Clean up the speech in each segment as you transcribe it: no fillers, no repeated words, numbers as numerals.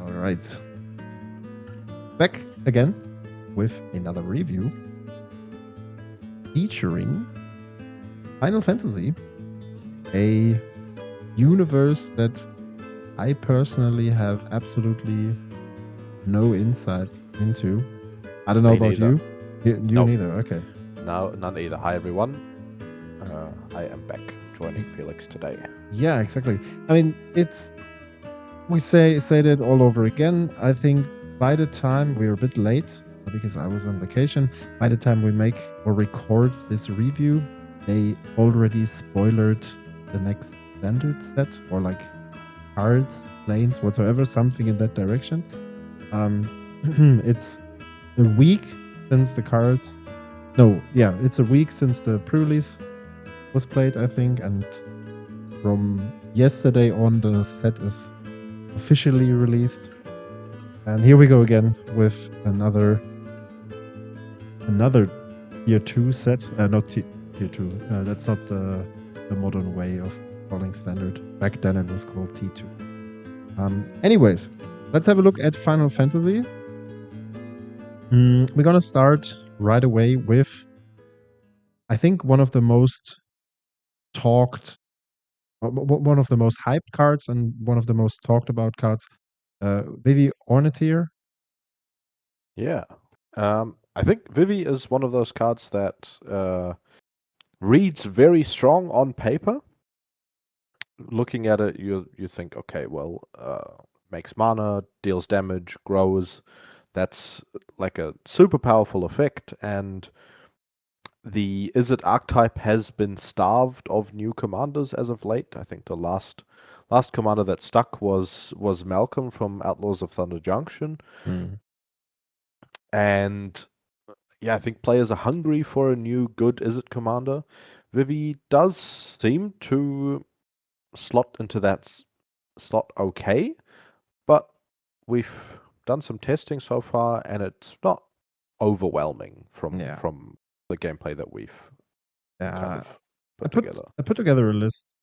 All right. Back again with another review featuring Final Fantasy, a universe that I personally have absolutely no insights into. I don't know Me about neither. you. You Nope. neither. Okay. No, none either. Hi everyone. I am back joining Felix today. Yeah, exactly. I mean, we say that all over again. I think by the time we're a bit late because I was on vacation, by the time we make or record this review, they already spoiled the next standard set or like cards, planes, whatsoever, something in that direction. It's a week since the cards. No, yeah, it's a week since the pre-release was played, I think, and from yesterday on, the set is officially released. And here we go again with another tier 2 set. Not tier 2. That's not the modern way of calling standard. Back then it was called T2. Anyways, let's have a look at Final Fantasy. We're gonna start right away with, I think, one of the most talked, one of the most hyped cards and one of the most talked about cards, Vivi Ornitier. Yeah. I think Vivi is one of those cards that reads very strong on paper. Looking at it, you think, okay, well, makes mana, deals damage, grows. That's like a super powerful effect, and the Izzet archetype has been starved of new commanders as of late. I think the last commander that stuck was Malcolm from Outlaws of Thunder Junction. And yeah, I think players are hungry for a new good Izzet commander. Vivi does seem to slot into that slot okay, but we've done some testing so far, and it's not overwhelming from the gameplay that we've kind of put together. I put together a list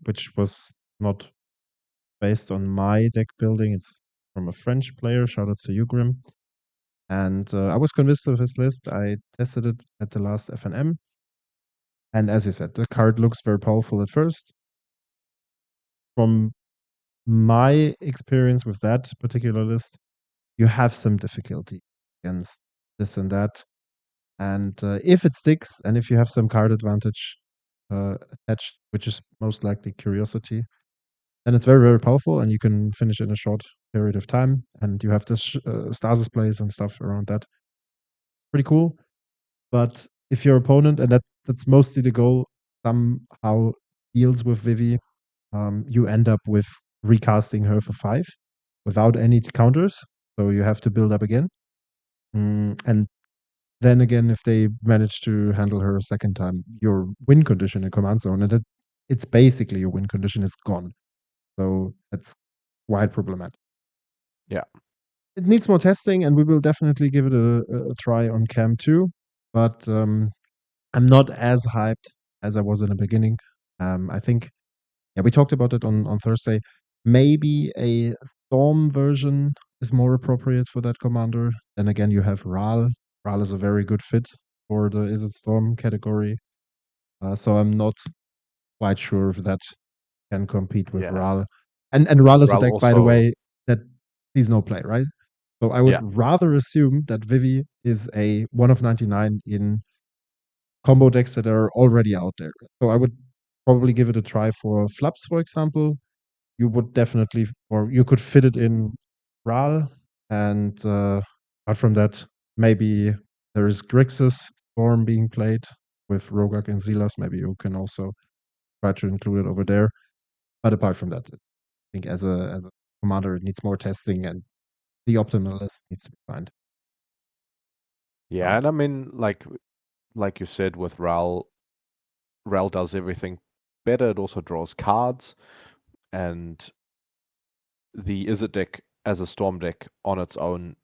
which was not based on my deck building. It's from a French player. Shout out to you, Grim. And I was convinced of his list. I tested it at the last FNM. And as you said, the card looks very powerful at first. From my experience with that particular list, you have some difficulty against this and that. And if it sticks, and if you have some card advantage attached, which is most likely Curiosity, then it's very, very powerful, and you can finish in a short period of time. And you have this stasis plays and stuff around that. Pretty cool. But if your opponent, and that's mostly the goal, somehow deals with Vivi, you end up with recasting her for 5 without any counters. So you have to build up again. And then again, if they manage to handle her a second time, your win condition in command zone, and it's basically your win condition is gone. So that's quite problematic. Yeah. It needs more testing, and we will definitely give it a try on Cam 2. But I'm not as hyped as I was in the beginning. I think, yeah, we talked about it on Thursday. Maybe a Storm version is more appropriate for that commander. Then again, you have Ral. Ral is a very good fit for the Izzet Storm category. So I'm not quite sure if that can compete with Ral. And Ral is a Ral deck, by the also, way, that sees no play, right? So I would yeah, rather assume that Vivi is a 1 of 99 in combo decks that are already out there. So I would probably give it a try for Flaps, for example. You would definitely, or you could fit it in Ral. And apart from that, maybe there is Grixis Storm being played with Rogak and Celes. Maybe you can also try to include it over there. But apart from that, I think as a commander, it needs more testing, and the optimal list needs to be found. yeah, and I mean, like you said, with Ral does everything better. It also draws cards, and the Izzet deck as a Storm deck on its own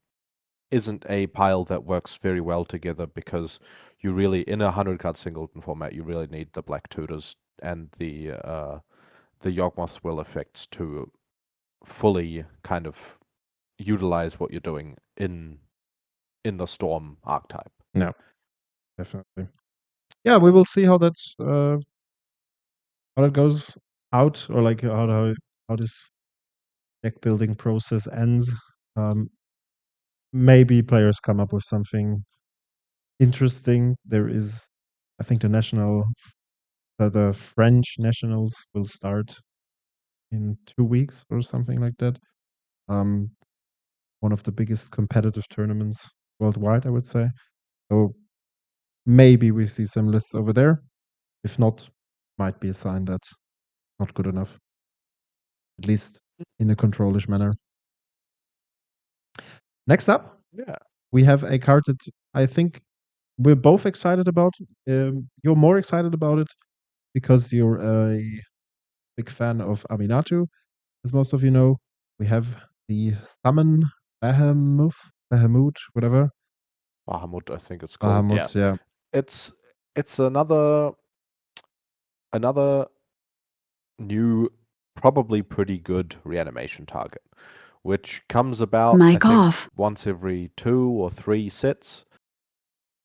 isn't a pile that works very well together because you really, in a 100-card singleton format, you really need the Black Tutors and the Yawgmoth's Will effects to fully kind of utilize what you're doing in the Storm archetype. No, definitely. Yeah, we will see how that goes out, or like how this deck building process ends. Maybe players come up with something interesting. There is, I think, the French nationals will start in 2 weeks or something like that. One of the biggest competitive tournaments worldwide, I would say. So maybe we see some lists over there. If not, might be a sign that not good enough, at least in a controlish manner. Next up, we have a card that I think we're both excited about. You're more excited about it because you're a big fan of Aminatu, as most of you know. We have the Summon Bahamut, whatever. Bahamut, I think it's called. Bahamut, yeah. It's another new, probably pretty good reanimation target, which comes about, I think, once every 2 or 3 sets.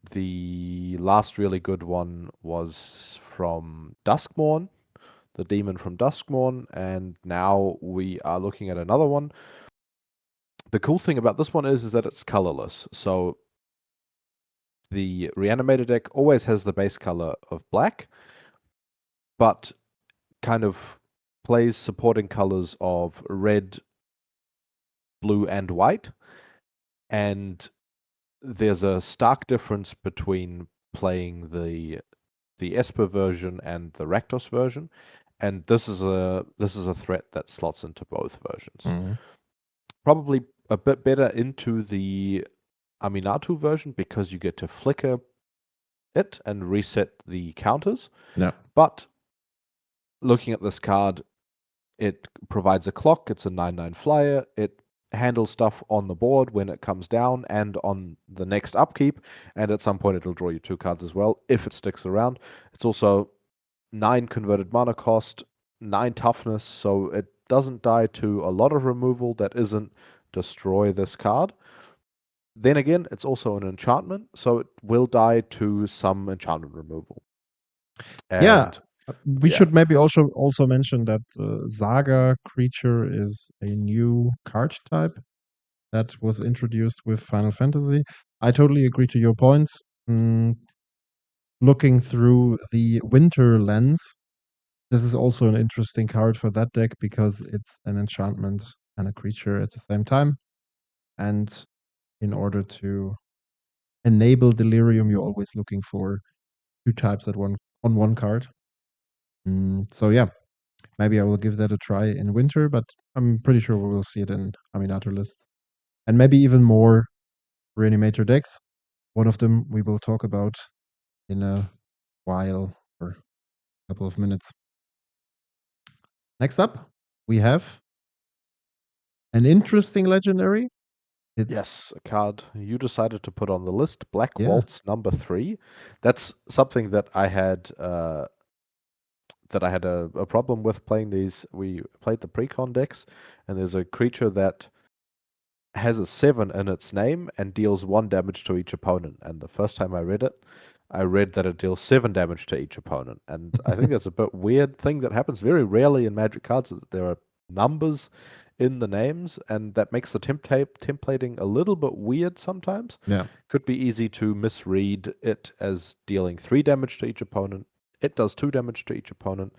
The last really good one was from Duskmourn, the demon from Duskmourn, and now we are looking at another one. The cool thing about this one is that it's colorless. So the reanimator deck always has the base color of black, but kind of plays supporting colors of red, blue, and white. And there's a stark difference between playing the Esper version and the Rakdos version, and this is a threat that slots into both versions. Mhm. Probably a bit better into the Aminatu version because you get to flicker it and reset the counters. Yeah. But looking at this card, it provides a clock. It's a 9/9 flyer. It handles stuff on the board when it comes down and on the next upkeep, and at some point it'll draw you 2 cards as well if it sticks around. It's also 9 converted mana cost, 9 toughness, so it doesn't die to a lot of removal that isn't destroy this card. Then again, it's also an enchantment, so it will die to some enchantment removal. Yeah. And We should maybe also mention that Saga creature is a new card type that was introduced with Final Fantasy. I totally agree to your points. Looking through the winter lens, this is also an interesting card for that deck because it's an enchantment and a creature at the same time. And in order to enable Delirium, you're always looking for 2 types on one card. So yeah, maybe I will give that a try in winter, but I'm pretty sure we will see it in Aminatu lists. And maybe even more Reanimator decks. One of them we will talk about in a while, or a couple of minutes. Next up, we have an interesting legendary. Yes, a card you decided to put on the list, Black Waltz number 3. That's something that I had a problem with playing these. We played the precon decks, and there's a creature that has a 7 in its name and deals 1 damage to each opponent. And the first time I read it, I read that it deals 7 damage to each opponent. And I think that's a bit weird thing that happens very rarely in Magic cards, that there are numbers in the names, and that makes the templating a little bit weird sometimes. Yeah. Could be easy to misread it as dealing 3 damage to each opponent. It does 2 damage to each opponent,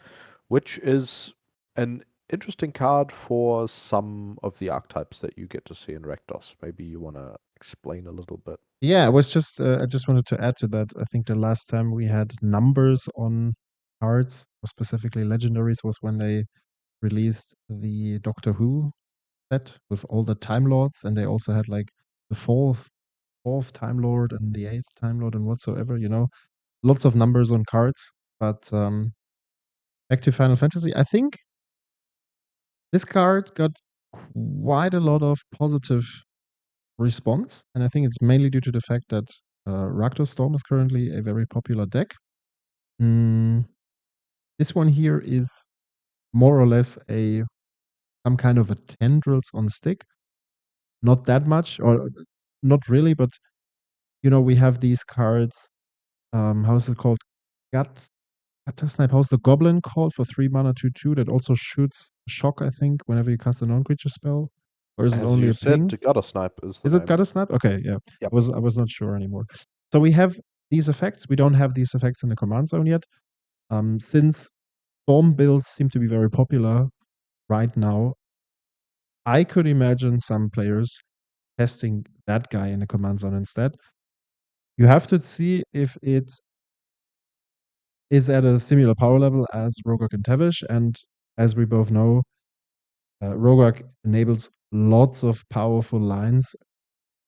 which is an interesting card for some of the archetypes that you get to see in Rakdos. Maybe you want to explain a little bit. Yeah, I just wanted to add to that. I think the last time we had numbers on cards, or specifically legendaries, was when they released the Doctor Who set with all the Time Lords, and they also had like the fourth Time Lord and the 8th Time Lord and whatsoever, lots of numbers on cards. But back to Final Fantasy, I think this card got quite a lot of positive response, and I think it's mainly due to the fact that Rakdos Storm is currently a very popular deck. This one here is more or less some kind of a tendrils on stick. not that much, or not really, but we have these cards. How is it called? Gut Snipe. How's the Goblin called for 3 mana 2/2 that also shoots shock, I think, whenever you cast a non-creature spell? Or is it As only you a ping? said, Gutter Snipe is the Is it name. Gutter Snipe? Okay, yeah. Yep. I was not sure anymore. So we have these effects. We don't have these effects in the command zone yet. Since Storm builds seem to be very popular right now, I could imagine some players testing that guy in the command zone instead. You have to see if it is at a similar power level as Rogak and Tevish, and as we both know, Rogak enables lots of powerful lines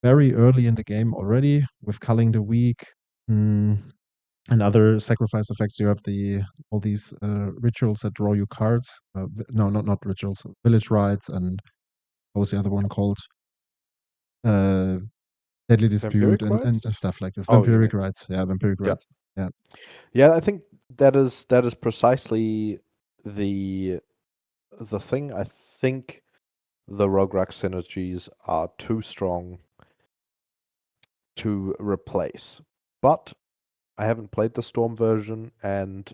very early in the game already with Culling the Weak, and other sacrifice effects. You have all these rituals that draw you cards. No, not rituals. Village rites, and what was the other one called? Deadly Dispute, Vampiric rights? and stuff like this. Oh, you mean? Vampiric rights. Yeah, vampiric Yep. rights. Yeah. Yeah, I think that is precisely the thing. I think the Roguerack synergies are too strong to replace. But I haven't played the Storm version, and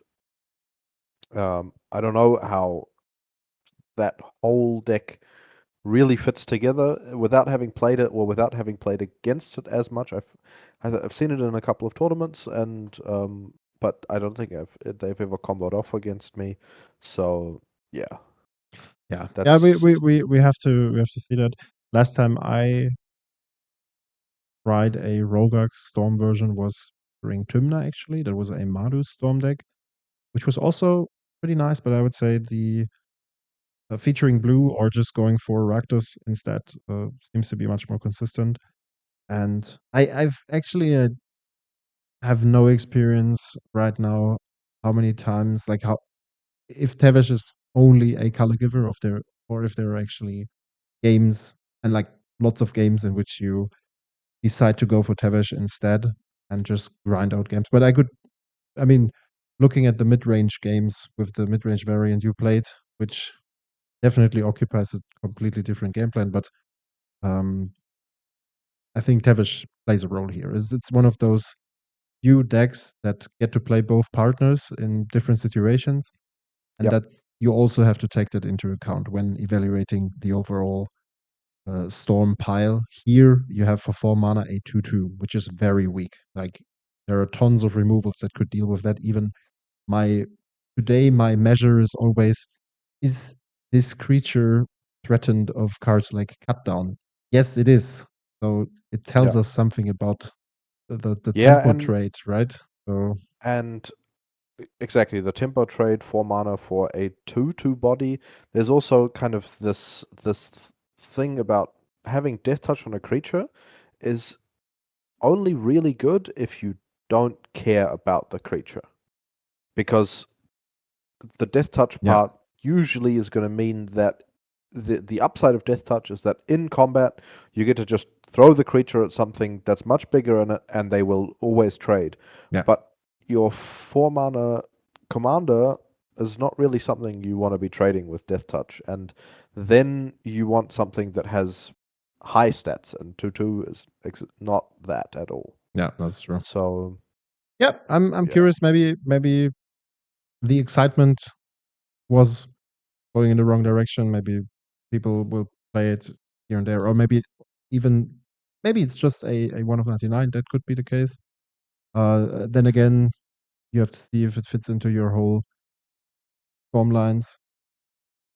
I don't know how that whole deck really fits together without having played it, or without having played against it as much. I've seen it in a couple of tournaments, and but I don't think they've ever comboed off against me. So yeah, Yeah. Yeah, that's we have to see that. Last time I tried a Rogak Storm version was during Tymna, actually. That was a Madu Storm deck, which was also pretty nice, but I would say the featuring blue or just going for Rakdos instead seems to be much more consistent. And I've actually have no experience right now how many times, like how if Tevesh is only a color giver of there, or if there are actually games, and like lots of games in which you decide to go for Tevesh instead and just grind out games. But I mean, looking at the mid-range games with the mid-range variant you played, which definitely occupies a completely different game plan, but um, I think Tevesh plays a role here. It's one of those few decks that get to play both partners in different situations, and yep, that's you also have to take that into account when evaluating the overall Storm pile. Here you have for 4 mana a 2/2, which is very weak. Like there are tons of removals that could deal with that. Even my my measure is always, is this creature threatened of cards like Cut Down? Yes, it is. So it tells yeah, us something about the yeah, tempo trade, right? So and exactly the tempo trade, 4 mana for a 2/2 body. There's also kind of this thing about having Death Touch on a creature is only really good if you don't care about the creature, because the Death Touch yeah, part usually is going to mean that the upside of Death Touch is that in combat you get to just throw the creature at something that's much bigger in it, and they will always trade. yeah, But your 4 mana commander is not really something you want to be trading with Death Touch, and then you want something that has high stats, and 2/2 is not that at all. yeah, that's true. So Yeah, I'm yeah, curious. Maybe the excitement was going in the wrong direction. Maybe people will play it here and there, or even maybe it's just a 1 of 99. That could be the case. Then again, you have to see if it fits into your whole form lines.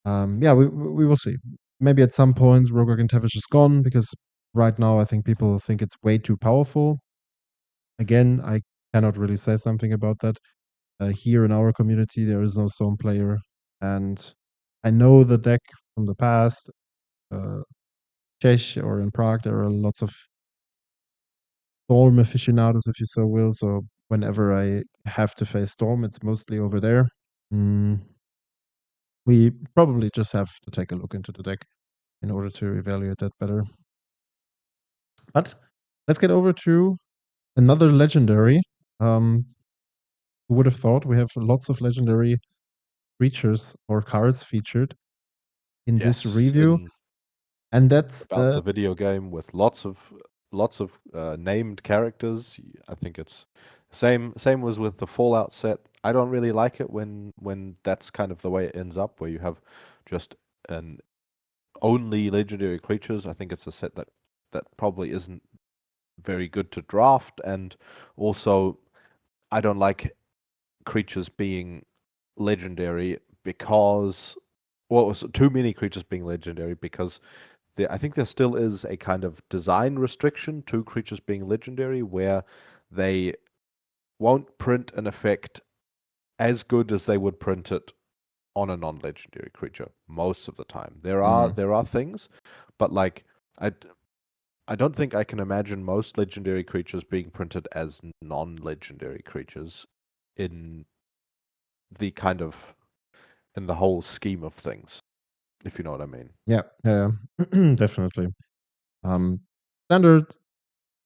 Yeah, we will see. Maybe at some point, Rogak and Tevish is gone because right now I think people think it's way too powerful. Again, I cannot really say something about that. Here in our community, there is no Storm player, and I know the deck from the past. Uh, Czech or in Prague, there are lots of Storm aficionados, if you so will. So whenever I have to face Storm, it's mostly over there. Mm, we probably just have to take a look into the deck in order to evaluate that better. But let's get over to another legendary. Who would have thought we have lots of legendary creatures or cards featured in this yes, review? And that's about the video game with lots of named characters. I think it's same was with the Fallout set. I don't really like it when that's kind of the way it ends up, where you have just an only legendary creatures. I think it's a set that probably isn't very good to draft, and also I don't like creatures being legendary because well, too many creatures being legendary because I think there still is a kind of design restriction to creatures being legendary where they won't print an effect as good as they would print it on a non-legendary creature most of the time. There are things, but like I I don't think I can imagine most legendary creatures being printed as non-legendary creatures in the kind of in the whole scheme of things, if you know what I mean. yeah, definitely. Standard,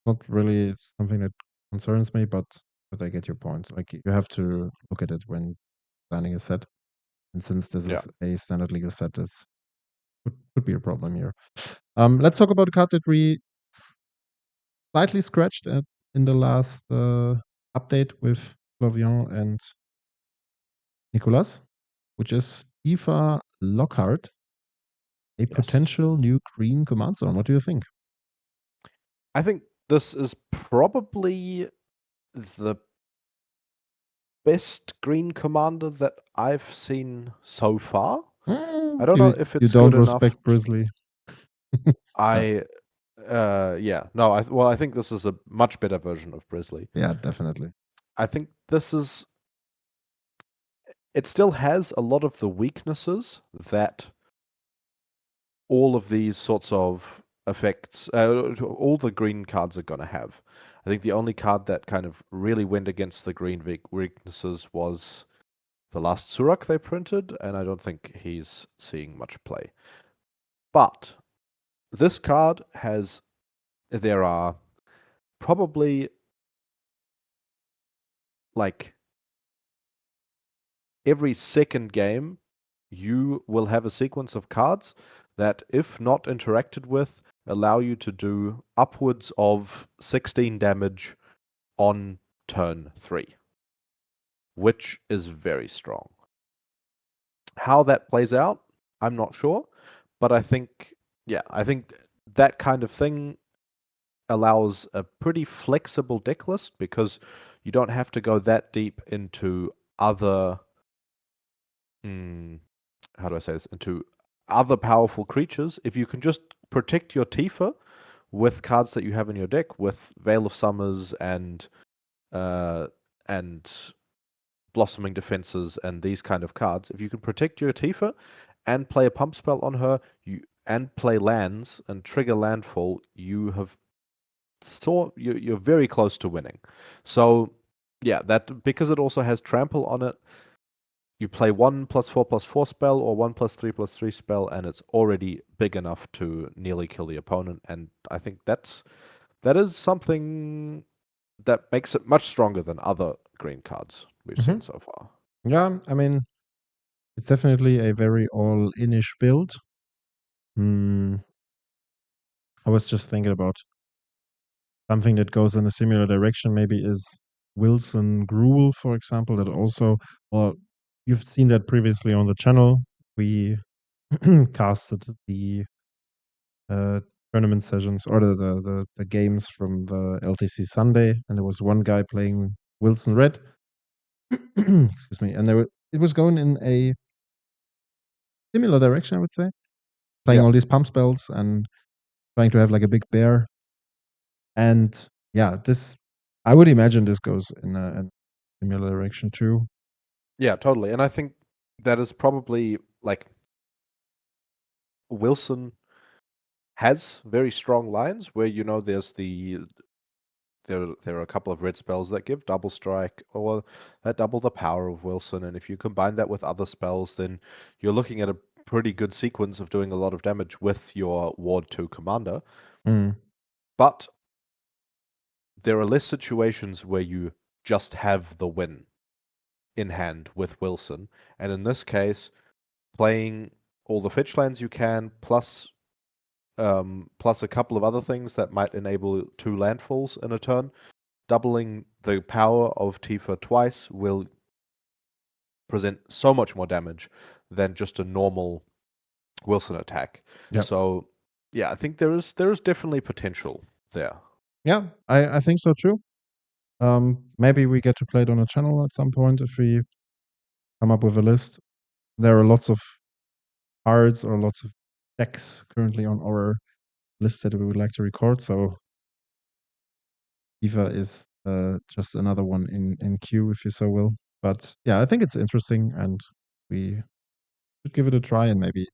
not really something that concerns me, but I get your point. Like you have to look at it when planning a set, and since this Yeah. is a standard legal set, this could be a problem here. Let's talk about a card that we slightly scratched at in the last update with Flavian and Nicolas, which is Tifa Lockhart, a Yes. potential new green command zone. What do you think? I think this is probably the best green commander that I've seen so far. I don't know You if you it's good don't enough. respect Brisley. Yeah, I yeah, no, I think this is a much better version of Brisley. yeah, definitely. I think this is it still has a lot of the weaknesses that all of these sorts of effects, all the green cards are going to have. I think the only card that kind of really went against the green weaknesses was the last Surak they printed, and I don't think he's seeing much play. But this card has, there are probably like every second game, you will have a sequence of cards that, if not interacted with, allow you to do upwards of 16 damage on turn 3, which is very strong. How that plays out, I'm not sure, but I think, yeah, I think that kind of thing allows a pretty flexible deck list because you don't have to go that deep into other, how do I say this, into other powerful creatures. If you can just protect your Tifa with cards that you have in your deck, with Veil of Summers uh, and Blossoming Defenses and these kind of cards, if you can protect your Tifa and play a pump spell on her, and play lands and trigger landfall, you're very close to winning. So yeah, that because it also has trample on it, you play 1+4/+4 spell or 1+3/3 spell, and it's already big enough to nearly kill the opponent. And I think that is something that makes it much stronger than other green cards we've Hmm. seen so far. Yeah, I mean, it's definitely a very all-inish build. I was just thinking about something that goes in a similar direction. Maybe is Wilson Gruel, for example, that also, well, you've seen that previously on the channel. We casted the tournament sessions or the games from the LTC Sunday, and there was one guy playing Wilson Red. Excuse me, and it was going in a similar direction, I would say, playing Yeah, all these pump spells and trying to have like a big bear. And yeah, this I would imagine this goes in a similar direction too. yeah, totally. And I think that is probably like Wilson has very strong lines where there are a couple of red spells that give double strike or that double the power of Wilson, and if you combine that with other spells, then you're looking at a pretty good sequence of doing a lot of damage with your Ward 2 commander. Mm. But there are less situations where you just have the win in hand with Wilson, and in this case, playing all the fetch lands you can, plus plus a couple of other things that might enable 2 landfalls in a turn. Doubling the power of Tifa twice will present so much more damage than just a normal Wilson attack. Yep. So yeah, I think there is definitely potential there. Yeah, I think so too. Maybe we get to play it on a channel at some point if we come up with a list. There are lots of cards or lots of decks currently on our list that we would like to record. So Tifa is just another one in queue, if you so will. But yeah, I think it's interesting, and we should give it a try. And maybe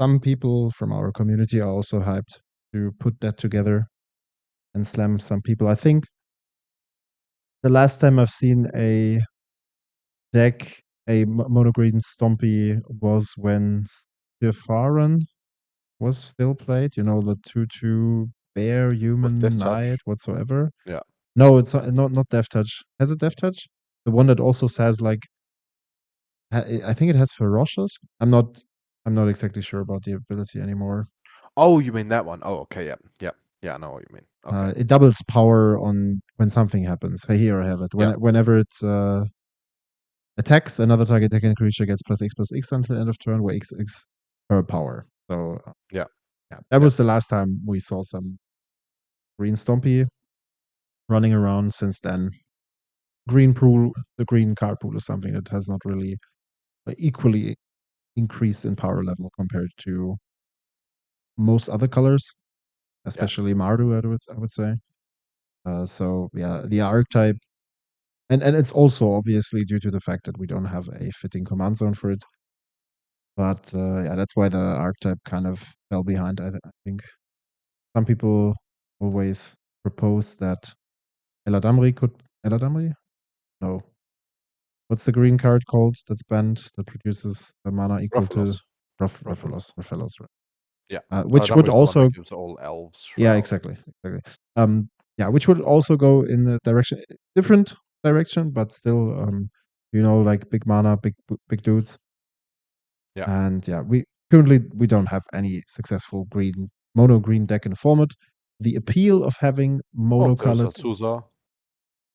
some people from our community are also hyped to put that together and slam some people. I think the last time I've seen a deck, a mono green Stompy, was when Stefaron was still played. You know, the 2/2 bear, With human, Death Touch. knight, whatsoever. Yeah. No, it's not Death Touch. Has it Death Touch? The one that also says like, I think it has ferocious. I'm not exactly sure about the ability anymore. Oh, you mean that one? Oh, okay, yeah. Yeah. Yeah, I know what you mean. Okay. It doubles power on when something happens. Hey, here I have it. Yeah. Whenever it attacks, another target attacking creature gets +X/+X until the end of turn, where X per power. So Yeah. yeah, that was the last time we saw some green Stompy running around. Since then, the green card pool is something that has not really equally increased in power level compared to most other colors, especially Mardu, I would say. So yeah, the archetype, and it's also obviously due to the fact that we don't have a fitting command zone for it. But yeah, that's why the archetype kind of fell behind. I think some people always propose that Eladamri? No. What's the green card called that's banned that produces a mana equal to Ruffalos. Ruffalos, right? Yeah. Which would Eladamri is the one also that gives all elves yeah, shroud. exactly. Yeah, which would also go in the different direction, but still, like big mana, big dudes. Yeah. And yeah, we currently don't have any successful mono green deck in the format. The appeal of having Oh, there's monocolored. a Suza,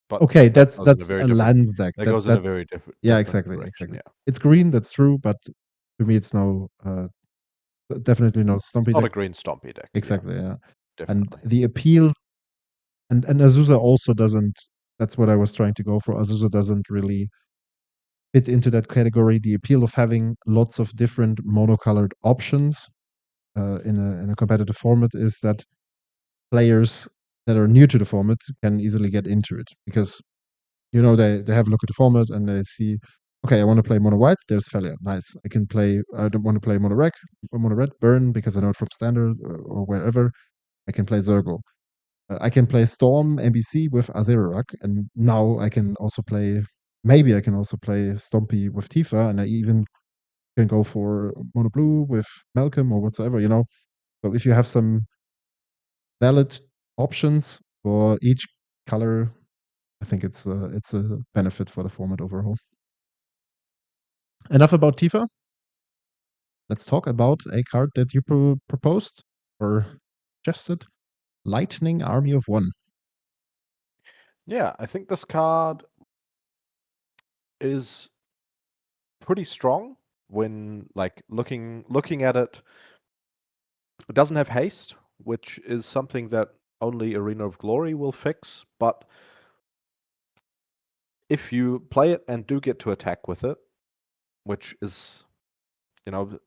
but Okay, that that's goes in a very a different lands deck. that goes in a very Yeah, different exactly, direction, yeah. It's green, that's true, but to me, it's definitely no It's Stompy not deck. a green Stompy deck, yeah. Exactly, yeah. And Definitely. the appeal, and Azusa also doesn't. That's what I was trying to go for. Azusa doesn't really fit into that category. The appeal of having lots of different monocolored options in a competitive format is that players that are new to the format can easily get into it, because they have a look at the format and they see, okay, I want to play mono white. There's Felia, nice. I don't want to play mono red, burn, because I know it from standard or wherever. I can play Zergo. I can play Storm NBC with Azerorak, and now maybe I can also play Stompy with Tifa, and I even can go for mono blue with Malcolm or whatsoever. So if you have some valid options for each color, I think it's a benefit for the format overall. Enough about Tifa. Let's talk about a card that you proposed or suggested, Lightning Army of One. Yeah, I think this card is pretty strong when looking at it. It doesn't have haste, which is something that only Arena of Glory will fix, but if you play it and do get to attack with it, which is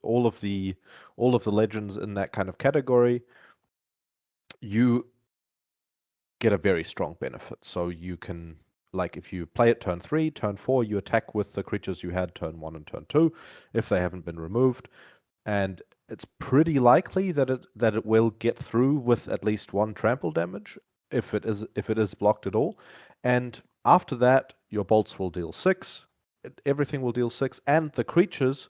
all of the legends in that kind of category, you get a very strong benefit. So you can, like, if you play it turn 3, turn 4, you attack with the creatures you had turn 1 and turn 2 if they haven't been removed, and it's pretty likely that it will get through with at least 1 trample damage if it is blocked at all. And after that, your bolts will deal 6, everything will deal 6, and the creatures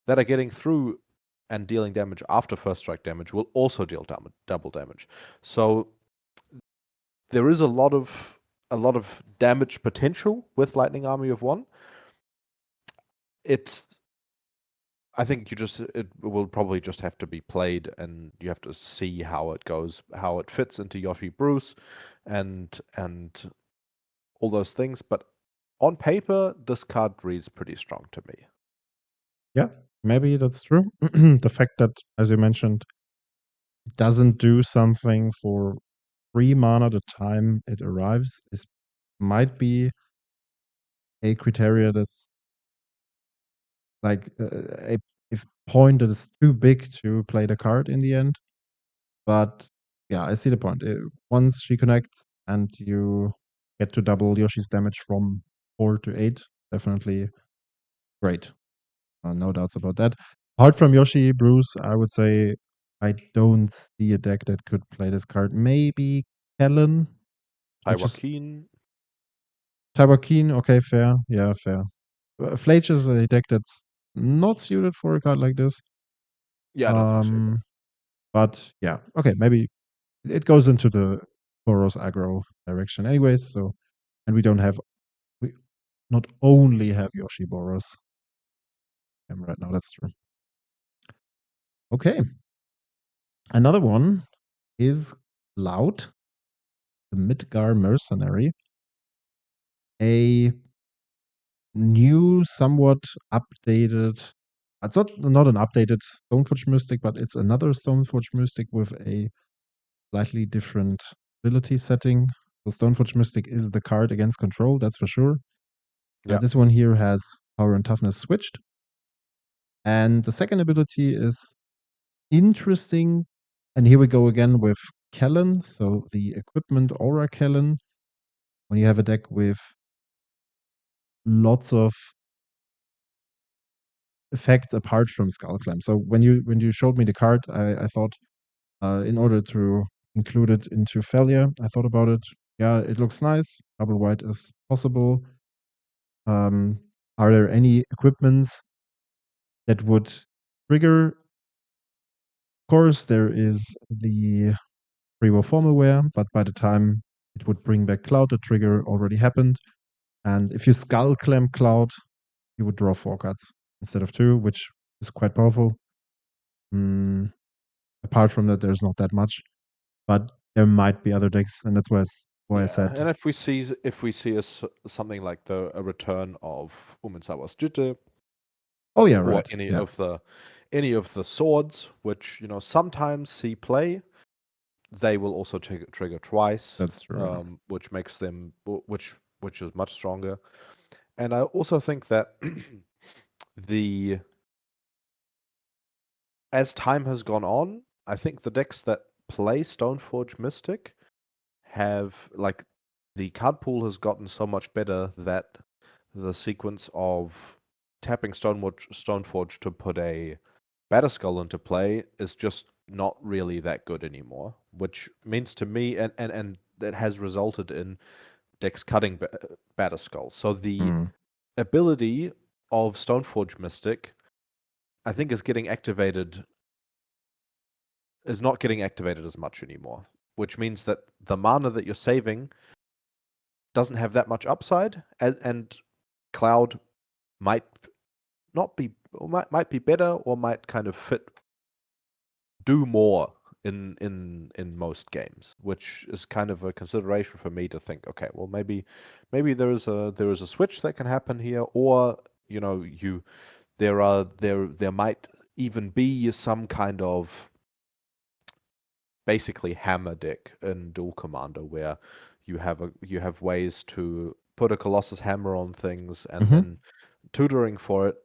that are getting through and dealing damage after first strike damage will also deal double damage. So there is a lot of damage potential with Lightning Army of One. It's I think it will probably just have to be played, and you have to see how it goes, how it fits into Yoshi Bruce, and all those things. But on paper, this card reads pretty strong to me. Yeah, maybe that's true. The fact that, as you mentioned, it doesn't do something for 3 mana the time it arrives might be a criteria that's like a point that is too big to play the card in the end. But yeah, I see the point. Once she connects and you get to double Yoshi's damage from 4 to 8, definitely great. No doubts about that. Apart from Yoshi, Bruce, I would say I don't see a deck that could play this card. Maybe Kellen, which is Taiwakin, Tabakeen. Okay, fair. Yeah, fair. Flage is a deck that's not suited for a card like this. yeah, I don't think so either. But yeah, okay, maybe it goes into the Boros aggro direction anyways, so and we not only have Yoshi Boros right now, that's true. Okay. Another one is Loud, the Midgar Mercenary. A new, somewhat updated. It's not an updated Stoneforge Mystic, but it's another Stoneforge Mystic with a slightly different ability setting. The Stoneforge Mystic is the card against control, that's for sure. Yeah, This one here has power and toughness switched. And the second ability is interesting. And here we go again with Kellen. So the equipment Aura Kellen. When you have a deck with lots of effects apart from Skull Climb. So when you showed me the card, I thought in order to include it into failure, I thought about it. Yeah, it looks nice. Double white is possible. Are there any equipments that would trigger? Of course, there is the free will form aware, but by the time it would bring back Cloud, the trigger already happened. And if you skull clamp Cloud, you would draw 4 cards instead of 2, which is quite powerful. Apart from that, there's not that much, but there might be other decks, and that's why I said, and if we see something like a return of Umensawa's Jitte, oh yeah, or right, yeah, any of the swords, which sometimes see play, they will also trigger twice, that's true. which makes them which is much stronger. And I also think that the as time has gone on, I think the decks that play Stoneforge Mystic have like the card pool has gotten so much better that the sequence of tapping Stoneforge to put a Batterskull into play is just not really that good anymore, which means to me, and that has resulted in decks cutting Batterskull. So the Mm. ability of Stoneforge Mystic, I think, is not getting activated as much anymore, which means that the mana that you're saving doesn't have that much upside, and Cloud might not be, or might be better, or might kind of do more in most games, which is kind of a consideration for me to think, okay, well maybe there is a switch that can happen here, or there might even be some kind of basically hammer deck in Duel Commander where you have ways to put a Colossus hammer on things, and Mm-hmm. then tutoring for it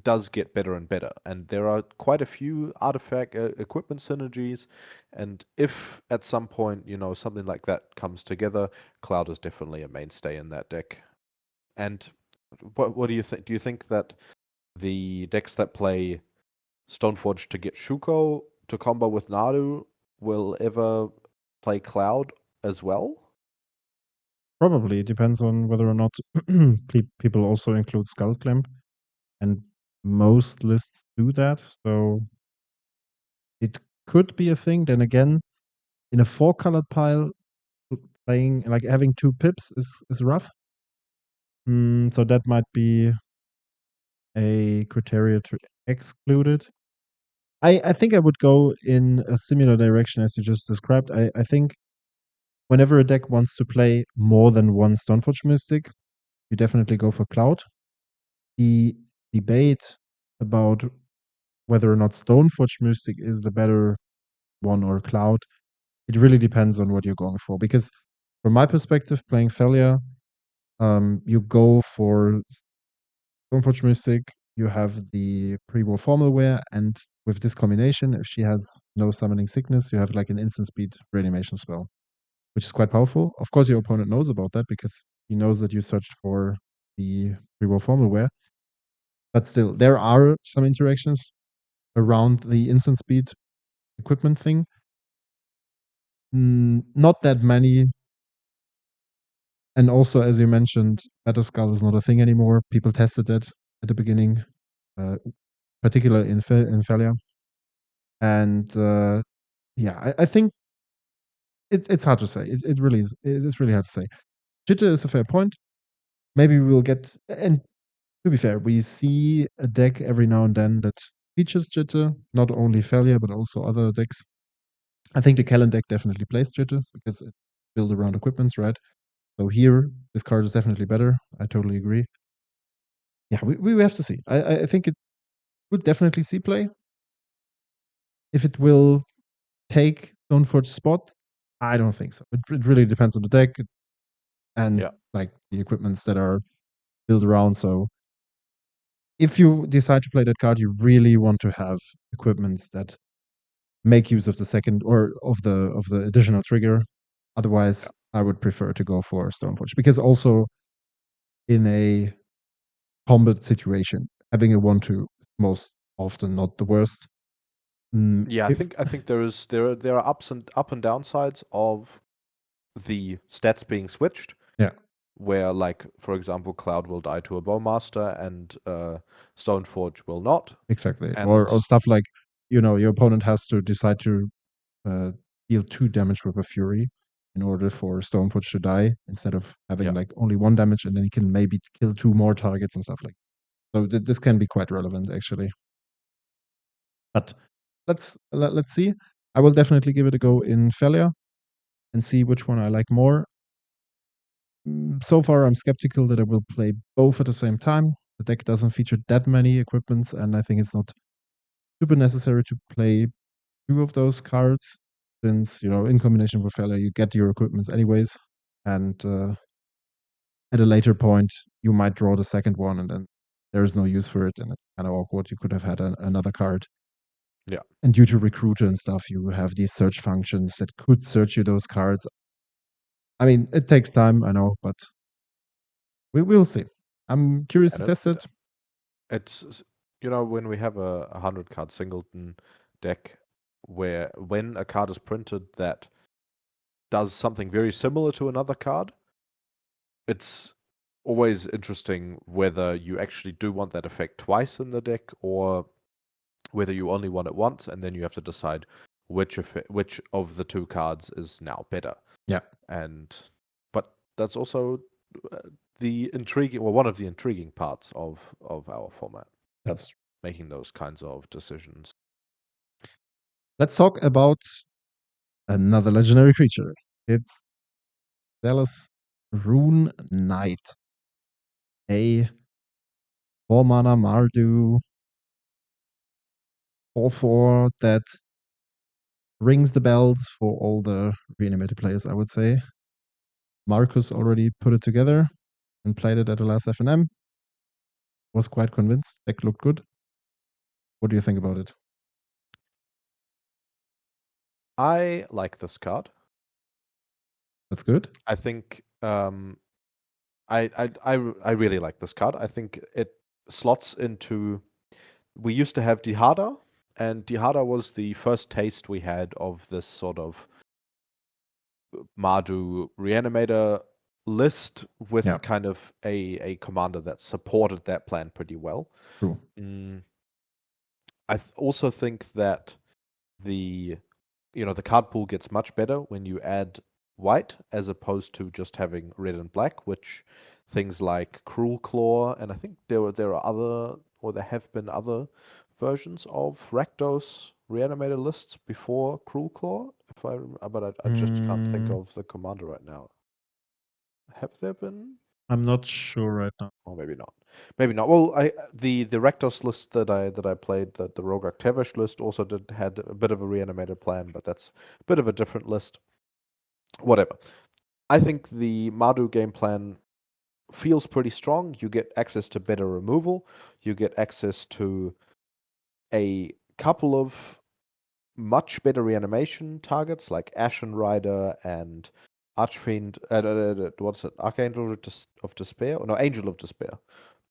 does get better and better, and there are quite a few artifact equipment synergies, and if at some point something like that comes together, Cloud is definitely a mainstay in that deck. And what do you think? Do you think that the decks that play Stoneforge to get Shuko to combo with Naru will ever play Cloud as well? Probably it depends on whether or not people also include Skull Clamp, and most lists do that. So it could be a thing. Then again, in a 4-colored pile, playing like having 2 pips is rough. So that might be a criteria to exclude it. I think I would go in a similar direction as you just described. I think whenever a deck wants to play more than one Stoneforge Mystic, you definitely go for Cloud. The debate about whether or not Stoneforge Mystic is the better one or Cloud, it really depends on what you're going for. Because from my perspective, playing Thalia, you go for Stoneforge Mystic, you have the pre-war formalware, and with this combination, if she has no summoning sickness, you have like an instant speed reanimation spell, which is quite powerful. Of course, your opponent knows about that because he knows that you searched for the pre-war formalware. But still, there are some interactions around the instant speed equipment thing. Not that many. And also, as you mentioned, Batterskull is not a thing anymore. People tested it at the beginning, particularly in Thalia. And yeah, I think it's hard to say. It really is. It's really hard to say. Jitter is a fair point. Maybe we will get. And to be fair, we see a deck every now and then that features Jitter, not only Thalia, but also other decks. I think the Kellen deck definitely plays Jitter because it's built around equipments, right? So here, this card is definitely better. I totally agree. Yeah, we have to see. I think it would definitely see play. If it will take Stoneforge's spot, I don't think so. It really depends on the deck and like the equipments that are built around. So if you decide to play that card, you really want to have equipments that make use of the second or of the additional trigger. Otherwise, I would prefer to go for Stoneforge because also in a combat situation, having a 1/2 most often not the worst. Yeah, I think there are up and downsides of the stats being switched. Yeah. Where, like, for example, Cloud will die to a Bowmaster and Stoneforge will not. Exactly. And Or stuff like, your opponent has to decide to deal 2 damage with a Fury in order for Stoneforge to die instead of having like only 1 damage, and then he can maybe kill 2 more targets and stuff like that. So this can be quite relevant actually. But let's see. I will definitely give it a go in Thalia and see which one I like more. So far, I'm skeptical that I will play both at the same time. The deck doesn't feature that many equipments, and I think it's not super necessary to play 2 of those cards, since, in combination with Thalia, you get your equipments anyways. And at a later point, you might draw the second one, and then there is no use for it, and it's kind of awkward. You could have had another card. Yeah. And due to Recruiter and stuff, you have these search functions that could search you those cards. I mean, it takes time, I know, but we will see. I'm curious to test it. It's when we have a 100-card singleton deck where when a card is printed that does something very similar to another card, it's always interesting whether you actually do want that effect twice in the deck or whether you only want it once, and then you have to decide which of the 2 cards is now better. Yeah. But that's also the intriguing, or one of the intriguing parts of our format. That's making those kinds of decisions. Let's talk about another legendary creature. It's Celes Rune Knight, a 4-mana Mardu 4/4 that rings the bells for all the reanimated players, I would say. Marcus already put it together and played it at the last FNM. Was quite convinced. Deck looked good. What do you think about it? I like this card. That's good. I think I really like this card. I think it slots into. We used to have Dihada, and Dihada was the first taste we had of this sort of Mardu reanimator list with kind of a commander that supported that plan pretty well. True. I also think that the card pool gets much better when you add white as opposed to just having red and black, which things like Cruel Claw, and I think there are other or there have been other versions of Rakdos reanimated lists before Cruel Claw. But I just can't think of the commander right now. Have there been? I'm not sure right now. Or maybe not. Maybe not. Well, the Rakdos list that I played, the Rograk Tevesh list, also had a bit of a reanimated plan, but that's a bit of a different list. Whatever. I think the Mardu game plan feels pretty strong. You get access to better removal. You get access to a couple of much better reanimation targets like Ashen Rider and Archfiend. What's it? Archangel of Despair? No, Angel of Despair.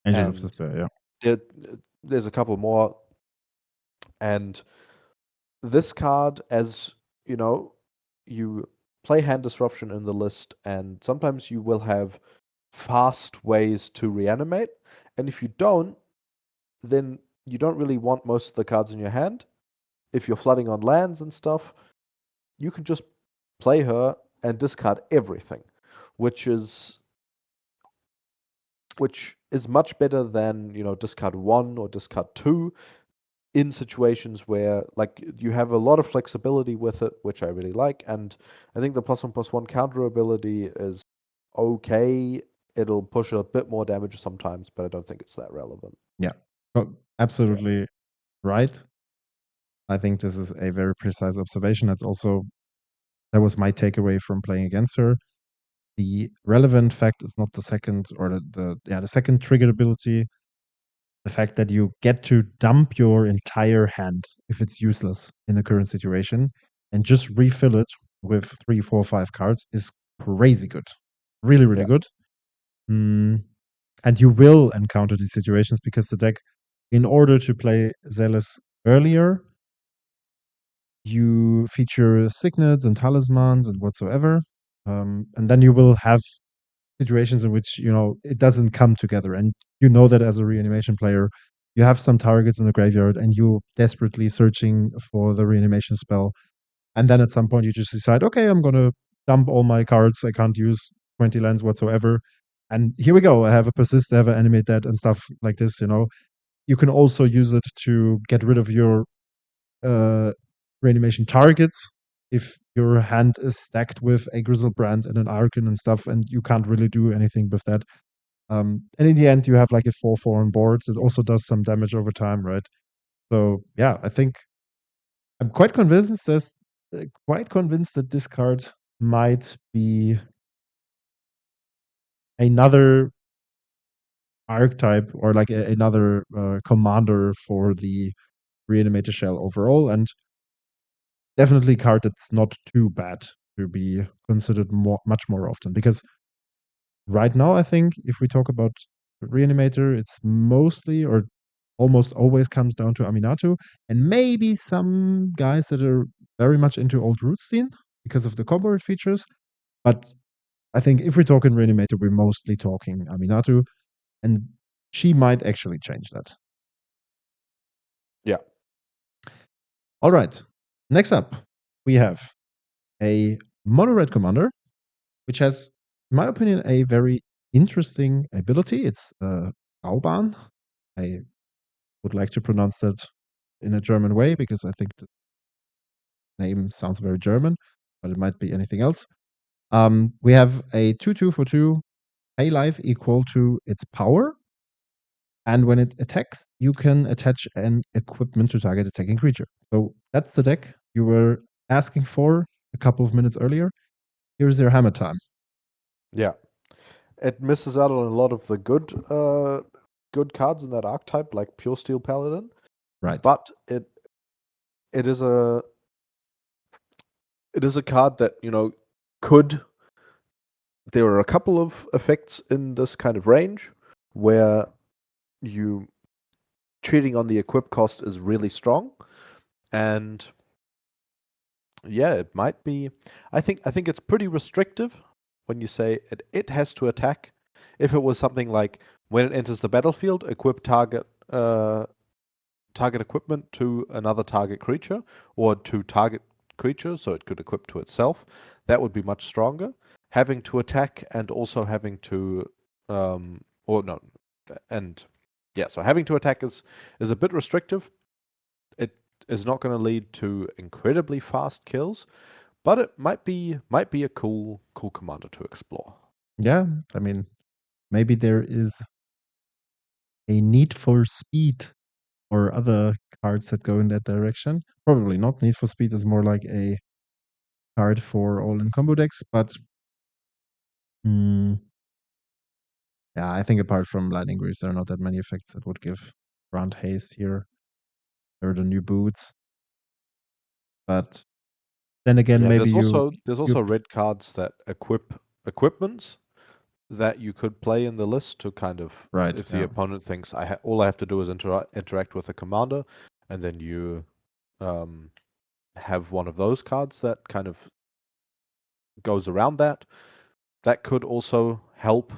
Angel of Despair, yeah. There's a couple more. And this card, as you know, you play Hand Disruption in the list, and sometimes you will have fast ways to reanimate. And if you don't, then you don't really want most of the cards in your hand. If you're flooding on lands and stuff, you can just play her and discard everything, which is much better than, discard 1 or discard 2 in situations where like you have a lot of flexibility with it, which I really like. And I think the +1/+1 counter ability is okay. It'll push a bit more damage sometimes, but I don't think it's that relevant. Yeah. Oh, absolutely right. I think this is a very precise observation. That was my takeaway from playing against her. The relevant fact is not the second or the second triggered ability. The fact that you get to dump your entire hand if it's useless in the current situation and just refill it with 3, 4, 5 cards is crazy good. Really, really good. And you will encounter these situations because the deck, in order to play Celes earlier, you feature signets and talismans and whatsoever. And then you will have situations in which, it doesn't come together. And you know that as a reanimation player, you have some targets in the graveyard and you're desperately searching for the reanimation spell. And then at some point you just decide, okay, I'm going to dump all my cards. I can't use 20 lands whatsoever. And here we go. I have a persist, I have an animate that and stuff like this, You can also use it to get rid of your reanimation targets if your hand is stacked with a Grizzlebrand and an Archon and stuff, and you can't really do anything with that. And in the end, you have like a 4/4 on board that also does some damage over time, right? So yeah, I think I'm quite convinced that this card might be another archetype or like another commander for the reanimator shell overall, and definitely a card that's not too bad to be considered much more often. Because right now, I think if we talk about reanimator, it's mostly or almost always comes down to Aminatou and maybe some guys that are very much into old Rootstein because of the combo features. But I think if we're talking reanimator, we're mostly talking Aminatou, and she might actually change that. Yeah. All right. Next up, we have a mono red commander, which has, in my opinion, a very interesting ability. It's Raubahn. I would like to pronounce that in a German way because I think the name sounds very German, but it might be anything else. We have a 2/2 for 2, pay life equal to its power. And when it attacks, you can attach an equipment to target attacking creature. So that's the deck you were asking for a couple of minutes earlier. Here's your hammer time. Yeah. It misses out on a lot of the good cards in that archetype, like Pure Steel Paladin. Right. But it is a card that, could. There are a couple of effects in this kind of range where you cheating on the equip cost is really strong, and yeah, it might be. I think it's pretty restrictive when you say it has to attack. If it was something like when it enters the battlefield, equip target equipment to another target creature or to target creature, so it could equip to itself, that would be much stronger. Having to attack and also having to and Yeah, so having to attack is a bit restrictive. It is not going to lead to incredibly fast kills, but it might be a cool commander to explore. Yeah, I mean, maybe there is a Need for Speed or other cards that go in that direction. Probably not. Need for Speed is more like a card for all in combo decks, but yeah, I think apart from Lightning Greaves, there are not that many effects that would give Grant haste here. There are the new boots, but then again, Yeah, maybe there's also red cards that equip equipments that you could play in the list to kind of, right, if the yeah. opponent thinks all I have to do is interact with the commander, and then you have one of those cards that kind of goes around that. That could also help.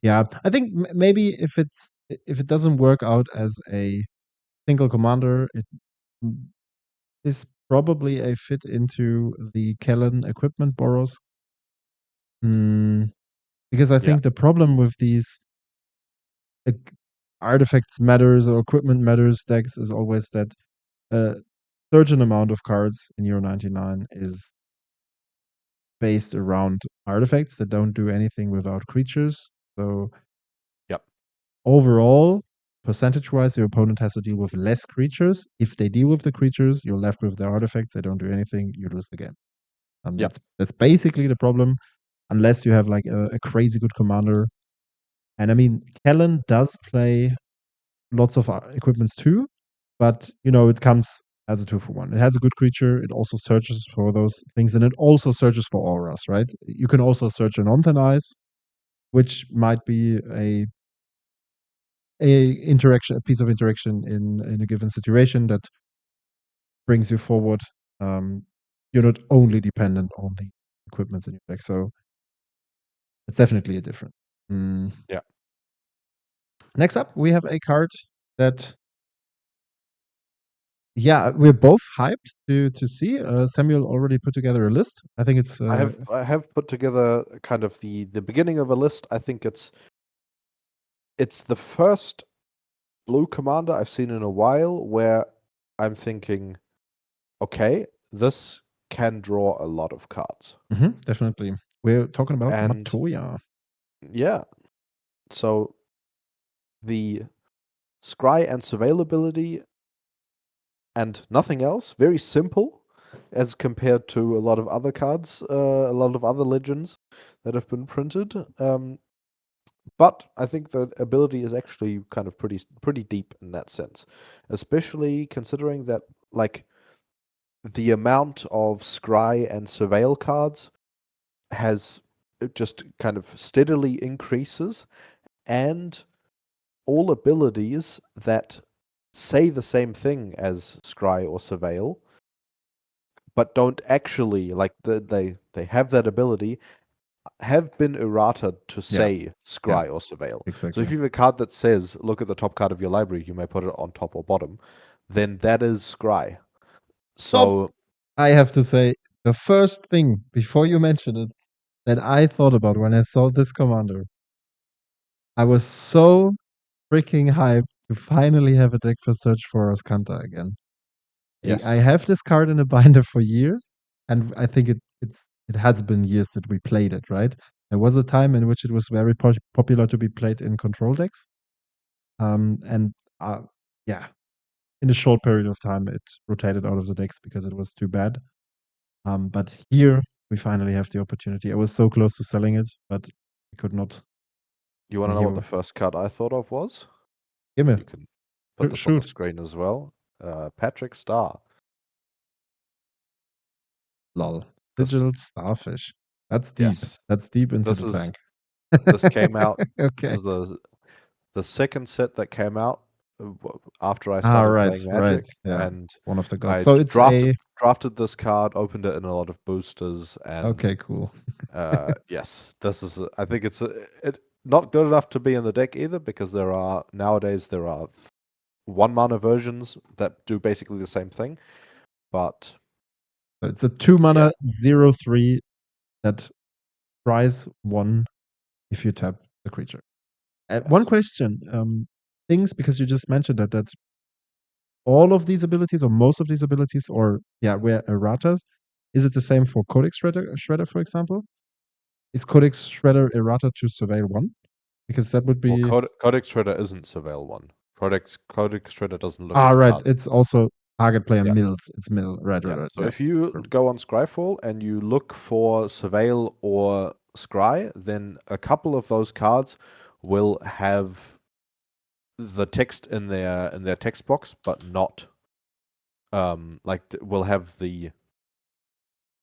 Yeah, I think maybe if it doesn't work out as a single commander, it is probably a fit into the Kellen equipment Boros. Because I Yeah, think the problem with these artifacts matters or equipment matters decks is always that a certain amount of cards in Euro 99 is based around artifacts that don't do anything without creatures. So yep, overall, percentage-wise, your opponent has to deal with less creatures. If they deal with the creatures, you're left with the artifacts. They don't do anything. You lose the game. yep, That's basically the problem, unless you have like a crazy good commander. And I mean, Kellen does play lots of equipments too, but it comes as a 2-for-1. It has a good creature. It also searches for those things, and it also searches for auras. Right? You can also search an Onthanize, which might be a piece of interaction in a given situation that brings you forward. You're not only dependent on the equipments in your deck, so it's definitely a different. yeah. Next up, we have a card that, yeah, we're both hyped to see. Samuel already put together a list. I think it's I have put together kind of the beginning of a list. I think it's the first blue commander I've seen in a while where I'm thinking, okay, this can draw a lot of cards. definitely. We're talking about And Matoya. yeah, so the scry and surveil ability and nothing else, very simple as compared to a lot of other cards, a lot of other legends that have been printed. But I think the ability is actually kind of pretty deep in that sense, especially considering that like the amount of scry and surveil cards has just kind of steadily increases, and all abilities that say the same thing as scry or surveil but don't actually they have that ability have been errata to Yeah, say yeah, scry or surveil. So exactly. if you have a card that says, look at the top card of your library, you may put it on top or bottom, then that is scry. Stop. So I have to say, the first thing before you mentioned it that I thought about when I saw this commander, I was so freaking hyped to finally have a deck for Search for Ascanta again. I yes, have this card in a binder for years, and I think it has been years that we played it, right? There was a time in which it was very popular to be played in control decks. And yeah, in a short period of time, it rotated out of the decks because it was too bad. But here we finally have the opportunity. I was so close to selling it, but I could not. you want And to know what here, the first card I thought of was? give me You can put this on the shoot. screen as well. Patrick Star. Lol. This Digital Starfish. That's deep. yes, That's deep into this the is tank. this came out. This Okay. is the second set that came out after I Ah, started right, playing right. Magic, Yeah. and One of the gods. I So it's a drafted this card, opened it in a lot of boosters, and okay, cool. yes, this is. I think it's not good enough to be in the deck either because nowadays there are 1 mana versions that do basically the same thing, but So it's a 2 yeah, mana 0/3 that tries 1 if you tap the creature. One yes, question. things, because you just mentioned that all of these abilities or most of these abilities, or where errata, is it the same for Codex Shredder, for example? Is Codex Shredder errata to Surveil 1? Because that would be... Well, Codex Shredder isn't Surveil 1. Codex Shredder doesn't look at right. cards. It's also target player mills. It's mill. Right. So if you go on Scryfall and you look for Surveil or Scry, then a couple of those cards will have the text in their text box, but not will have the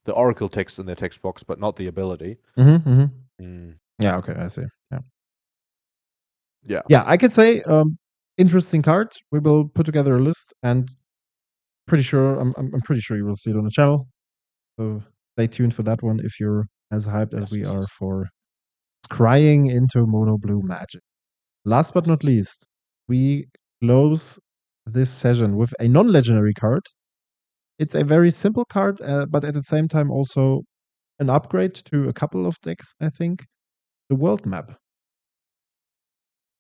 Oracle text in their text box, but not the ability. Yeah, okay, I see. Yeah. Yeah, I could say interesting card. We will put together a list, and pretty sure I'm pretty sure you will see it on the channel. So stay tuned for that one if you're as hyped as we are for scrying into mono blue magic. Last but not least, we close this session with a non-legendary card. It's a very simple card, but at the same time also an upgrade to a couple of decks, I think. The world map.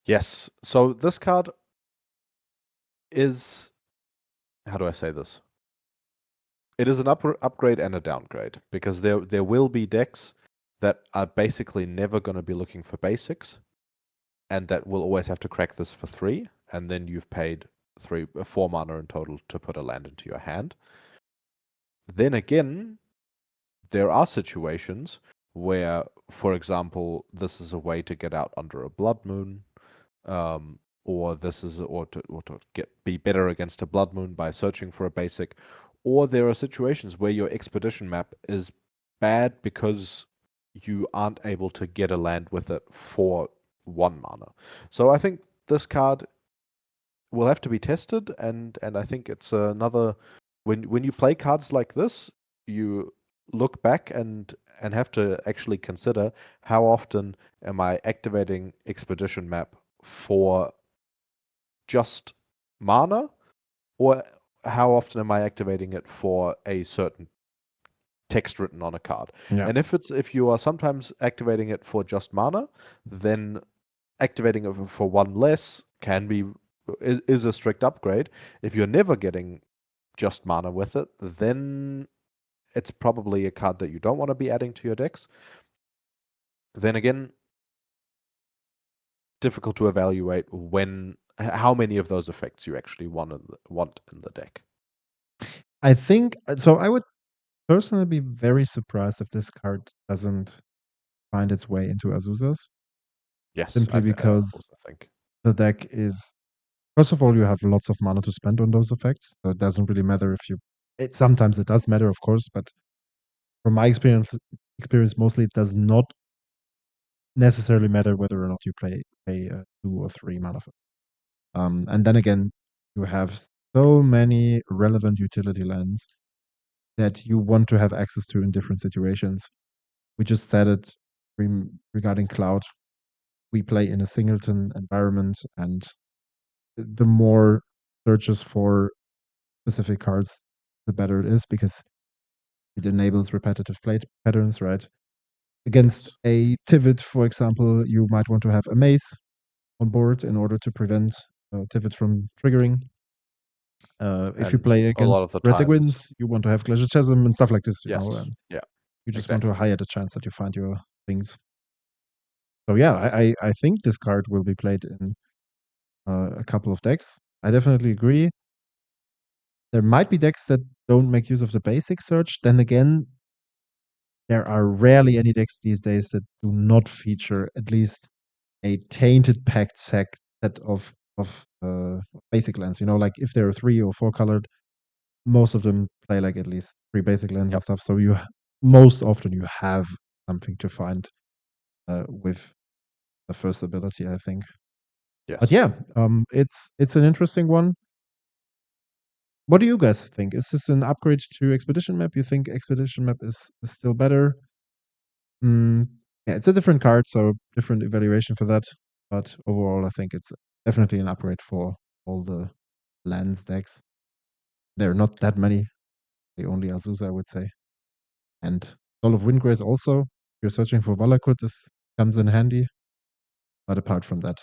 Yes. So this card is, how do I say this? It is an upgrade and a downgrade, because there will be decks that are basically never going to be looking for basics, and that will always have to crack this for 3, and then you've paid 4 mana in total to put a land into your hand. Then again, there are situations where, for example, this is a way to get out under a blood moon, or to be better against a blood moon by searching for a basic, or there are situations where your expedition map is bad because you aren't able to get a land with it for 1 mana. So I think this card will have to be tested, and I think it's another, when you play cards like this, you look back and have to actually consider, how often am I activating expedition map for just mana, or how often am I activating it for a certain text written on a card? Yeah. And if you are sometimes activating it for just mana, then activating it for 1 less is a strict upgrade. If you're never getting just mana with it, then it's probably a card that you don't want to be adding to your decks. Then again, difficult to evaluate how many of those effects you actually want in the deck. I think so. I would personally be very surprised if this card doesn't find its way into Azusa's. Yes, Simply because also think the deck is, first of all, you have lots of mana to spend on those effects. So it doesn't really matter if you. Sometimes it does matter, of course, but from my experience, mostly it does not necessarily matter whether or not you play 2 or 3 mana. And then again, you have so many relevant utility lands that you want to have access to in different situations. We just said it regarding Cloud. We play in a singleton environment, and the more searches for specific cards, the better it is, because it enables repetitive play patterns, right? Against a Tivit, for example, you might want to have a mace on board in order to prevent Tivit from triggering. If you play against Red Winds, you want to have Glacier Chasm and stuff like this, you know, and you just want to higher the chance that you find your things. So yeah, I think this card will be played in a couple of decks. I definitely agree. There might be decks that don't make use of the basic search. Then again, there are rarely any decks these days that do not feature at least a tainted pact set of basic lands. You know, like if there are 3 or 4 colored, most of them play like at least 3 basic lands and stuff. So most often you have something to find with the first ability, I think. Yes. But yeah, it's an interesting one. What do you guys think? Is this an upgrade to Expedition Map? You think Expedition Map is still better? Yeah, it's a different card, so different evaluation for that. But overall, I think it's definitely an upgrade for all the lands decks. There are not that many. The only Azusa, I would say. And Soul of Windgrace also. If you're searching for Valakut, this comes in handy. But apart from that,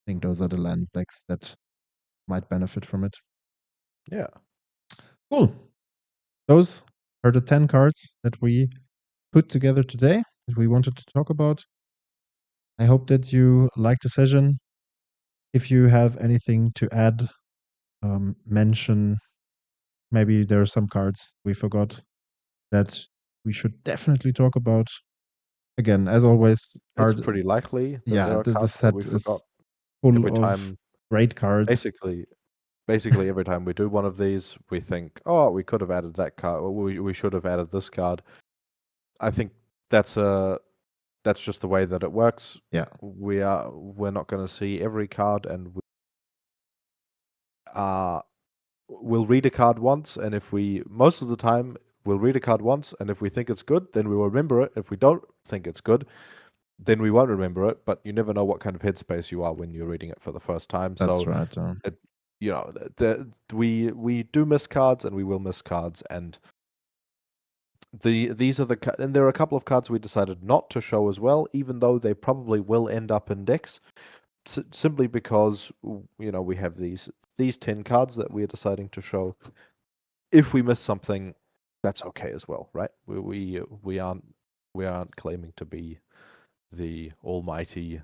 think those are the lands decks that might benefit from it. Yeah. Cool. Those are the 10 cards that we put together today that we wanted to talk about. I hope that you liked the session. If you have anything to add, mention, maybe there are some cards we forgot that we should definitely talk about. Again, as always, It's pretty likely that there are the cards that set we is forgot. full Every of time, great cards. basically every time we do one of these, we think, oh, we could have added that card, or we should have added this card. I think that's just the way that it works. Yeah. We're not going to see every card, and we'll read a card once, and most of the time we'll read a card once, and if we think it's good, then we will remember it. If we don't think it's good, then we won't remember it. But you never know what kind of headspace you are when you're reading it for the first time. That's So right. we do miss cards, and we will miss cards, and these are and there are a couple of cards we decided not to show as well, even though they probably will end up in decks, simply because we have these 10 cards that we're deciding to show. If we miss something, that's okay as well, right? We aren't claiming to be the almighty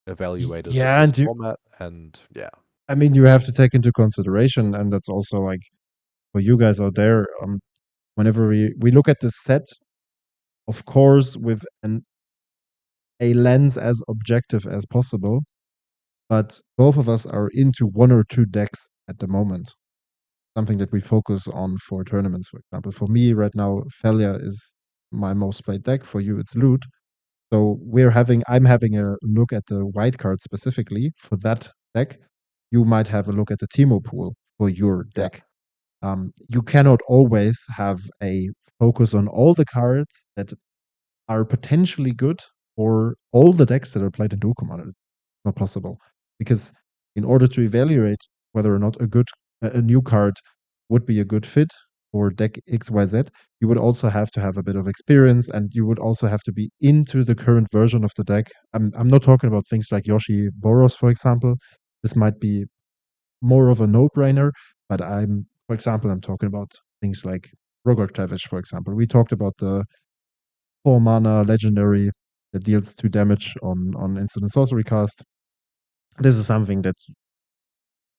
evaluators Yeah, of and this format, and yeah. I mean, you have to take into consideration, and that's also like for you guys out there. Whenever we look at this set, of course, with a lens as objective as possible, but both of us are into one or two decks at the moment. Something that we focus on for tournaments, for example. For me, right now, Felia is my most played deck. For you, it's Loot. So I'm having a look at the white card specifically for that deck. You might have a look at the Teemo pool for your deck. You cannot always have a focus on all the cards that are potentially good for all the decks that are played in Duel Commander. It's not possible, because in order to evaluate whether or not a new card would be a good fit for deck XYZ, you would also have to have a bit of experience, and you would also have to be into the current version of the deck. I'm not talking about things like Yoshi Boros, for example. This might be more of a no-brainer, but for example, I'm talking about things like Rogak Tavish, for example. We talked about the 4-mana legendary that deals 2 damage on instant and sorcery cast. This is something that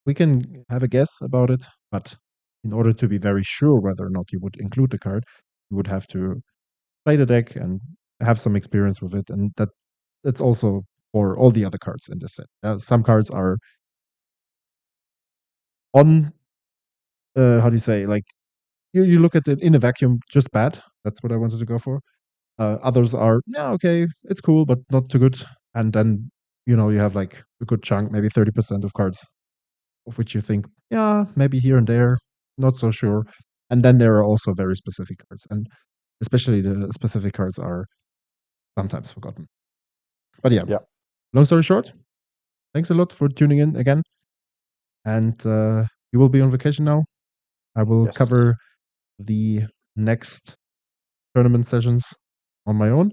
we can have a guess about it, but in order to be very sure whether or not you would include the card, you would have to play the deck and have some experience with it, and that's also for all the other cards in this set. Some cards are on how do you say, like, you look at it in a vacuum, just bad. That's what I wanted to go for. Others are, yeah, okay, it's cool, but not too good. And then, you have like a good chunk, maybe 30% of cards of which you think, yeah, maybe here and there, not so sure. And then there are also very specific cards. And especially the specific cards are sometimes forgotten. But yeah, long story short, thanks a lot for tuning in again. And you will be on vacation now. I will cover the next tournament sessions on my own.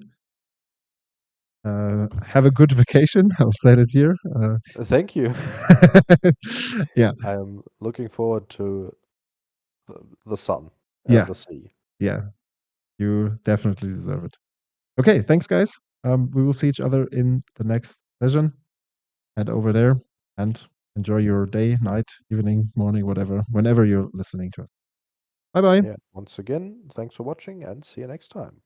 Have a good vacation. I'll say it here. Thank you. Yeah. I am looking forward to the sun and the sea. Yeah. You definitely deserve it. Okay, thanks, guys. We will see each other in the next session. Head over there and enjoy your day, night, evening, morning, whatever, whenever you're listening to it. Bye-bye. Yeah. Once again, thanks for watching, and see you next time.